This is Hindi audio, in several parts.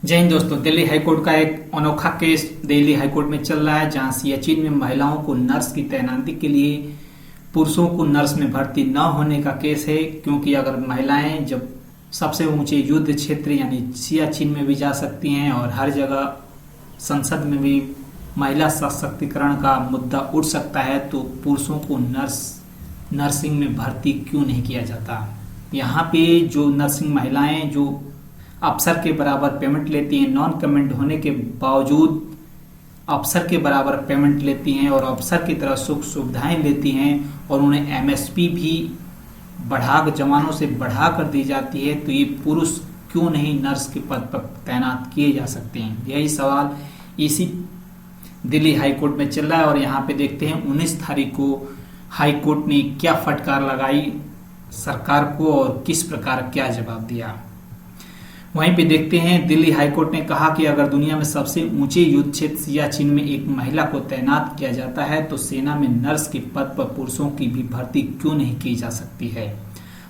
जय हिंद दोस्तों। दिल्ली हाईकोर्ट का एक अनोखा केस दिल्ली हाईकोर्ट में चल रहा है, जहां सियाचिन में महिलाओं को नर्स की तैनाती के लिए पुरुषों को नर्स में भर्ती न होने का केस है। क्योंकि अगर महिलाएं जब सबसे ऊंचे युद्ध क्षेत्र यानी सियाचिन में भी जा सकती हैं और हर जगह संसद में भी महिला सशक्तिकरण का मुद्दा उठ सकता है, तो पुरुषों को नर्सिंग में भर्ती क्यों नहीं किया जाता। यहाँ पे जो नर्सिंग महिलाएं जो अफसर के बराबर पेमेंट लेती हैं, नॉन कमेंट होने के बावजूद अफसर के बराबर पेमेंट लेती हैं और अफसर की तरह सुख सुविधाएं लेती हैं और उन्हें एमएसपी भी जवानों से बढ़ा कर दी जाती है, तो ये पुरुष क्यों नहीं नर्स के पद पर तैनात किए जा सकते हैं। यही सवाल इसी दिल्ली हाईकोर्ट में चल रहा है और यहाँ पे देखते हैं 19 तारीख को हाईकोर्ट ने क्या फटकार लगाई सरकार को और किस प्रकार क्या जवाब दिया। वहीं पे देखते हैं दिल्ली हाईकोर्ट ने कहा कि अगर दुनिया में सबसे ऊंचे युद्ध क्षेत्र सियाचिन में एक महिला को तैनात किया जाता है, तो सेना में नर्स के पद पर पुरुषों की भी भर्ती क्यों नहीं की जा सकती है।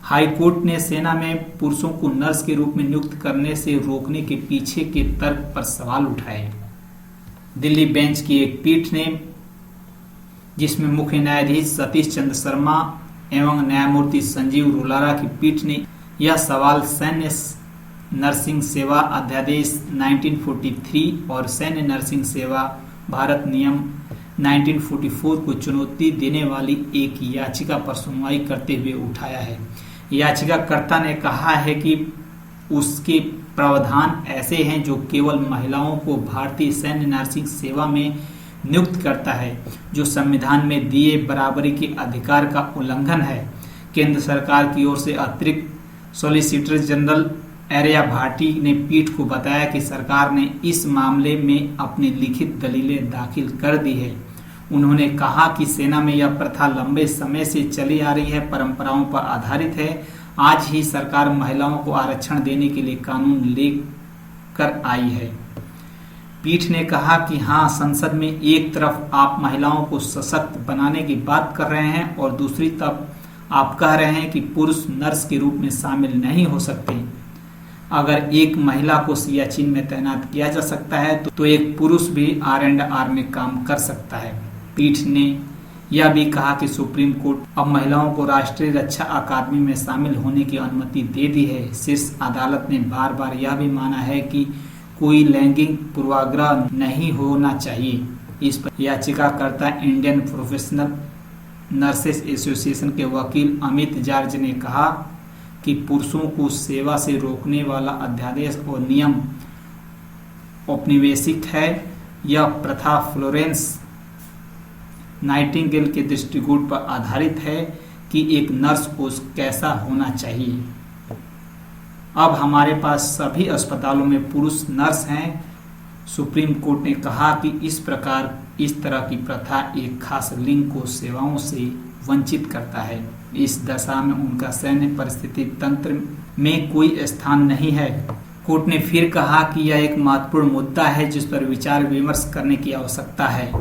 हाईकोर्ट ने सेना में पुरुषों को नर्स के रूप में नियुक्त करने से रोकने के पीछे के तर्क पर सवाल उठाए। दिल्ली बेंच की एक पीठ ने, जिसमें मुख्य न्यायाधीश सतीश चंद्र शर्मा एवं न्यायमूर्ति संजीव रोलारा की पीठ ने यह सवाल सैन्य नर्सिंग सेवा अध्यादेश 1943 और सैन्य नर्सिंग सेवा भारत नियम 1944 को चुनौती देने वाली एक याचिका पर सुनवाई करते हुए उठाया है। याचिकाकर्ता ने कहा है कि उसके प्रावधान ऐसे हैं जो केवल महिलाओं को भारतीय सैन्य नर्सिंग सेवा में नियुक्त करता है, जो संविधान में दिए बराबरी के अधिकार का उल्लंघन है। केंद्र सरकार की ओर से अतिरिक्त सॉलिसिटर जनरल आर्या भाटी ने पीठ को बताया कि सरकार ने इस मामले में अपनी लिखित दलीलें दाखिल कर दी है। उन्होंने कहा कि सेना में यह प्रथा लंबे समय से चली आ रही है, परंपराओं पर आधारित है। आज ही सरकार महिलाओं को आरक्षण देने के लिए कानून लेकर आई है। पीठ ने कहा कि हाँ, संसद में एक तरफ आप महिलाओं को सशक्त बनाने की बात कर रहे हैं और दूसरी तरफ आप कह रहे हैं कि पुरुष नर्स के रूप में शामिल नहीं हो सकते। अगर एक महिला को सियाचिन में तैनात किया जा सकता है, तो एक पुरुष भी R&R में काम कर सकता है। पीठ ने यह भी कहा कि सुप्रीम कोर्ट अब महिलाओं को राष्ट्रीय रक्षा अकादमी में शामिल होने की अनुमति दे दी है। शीर्ष अदालत ने बार बार यह भी माना है कि कोई लैंगिक पूर्वाग्रह नहीं होना चाहिए। इस पर याचिकाकर्ता इंडियन प्रोफेशनल नर्सेस एसोसिएशन के वकील अमित जार्ज ने कहा कि पुरुषों को सेवा से रोकने वाला अध्यादेश और नियम औपनिवेशिक है। यह प्रथा फ्लोरेंस नाइटिंगेल के दृष्टिकोण पर आधारित है कि एक नर्स को कैसा होना चाहिए। अब हमारे पास सभी अस्पतालों में पुरुष नर्स हैं। सुप्रीम कोर्ट ने कहा कि इस तरह की प्रथा एक खास लिंग को सेवाओं से वंचित करता है। इस दशा में उनका सैन्य परिस्थिति तंत्र में कोई स्थान नहीं है। कोर्ट ने फिर कहा कि यह एक महत्वपूर्ण मुद्दा है जिस पर विचार विमर्श करने की आवश्यकता है।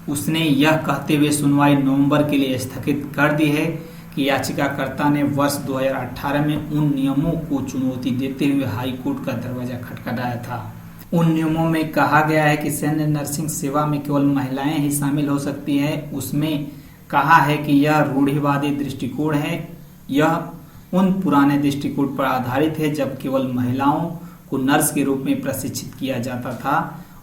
उसने यह कहते हुए सुनवाई नवंबर के लिए स्थगित कर दी है कि याचिकाकर्ता ने वर्ष 2018 में उन नियमों को चुनौती देते हुए हाई कोर्ट का दरवाजा खटखटाया था। उन नियमों में कहा गया है कि सैन्य नर्सिंग सेवा में केवल महिलाएं ही शामिल हो सकती हैं। उसमें कहा है कि यह रूढ़िवादी दृष्टिकोण है। यह उन पुराने दृष्टिकोण पर आधारित है जब केवल महिलाओं को नर्स के रूप में प्रशिक्षित किया जाता था।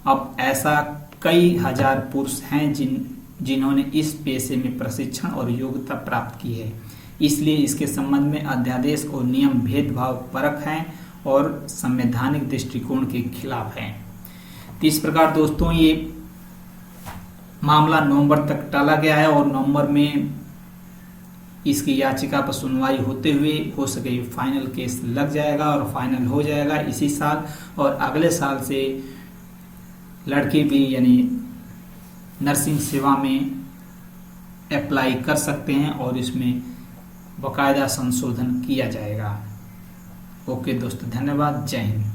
अब ऐसा कई हजार पुरुष हैं जिन्होंने इस पेशे में प्रशिक्षण और योग्यता प्राप्त की है। इसलिए इसके संबंध में अध्यादेश और नियम भेदभाव परक हैं और संवैधानिक दृष्टिकोण के खिलाफ हैं। तो इस प्रकार दोस्तों ये मामला नवंबर तक टाला गया है और नवंबर में इसकी याचिका पर सुनवाई होते हुए हो सके फाइनल केस लग जाएगा और फाइनल हो जाएगा इसी साल। और अगले साल से लड़के भी यानी नर्सिंग सेवा में अप्लाई कर सकते हैं और इसमें बाकायदा संशोधन किया जाएगा। ओके दोस्तों, धन्यवाद। जय हिंद।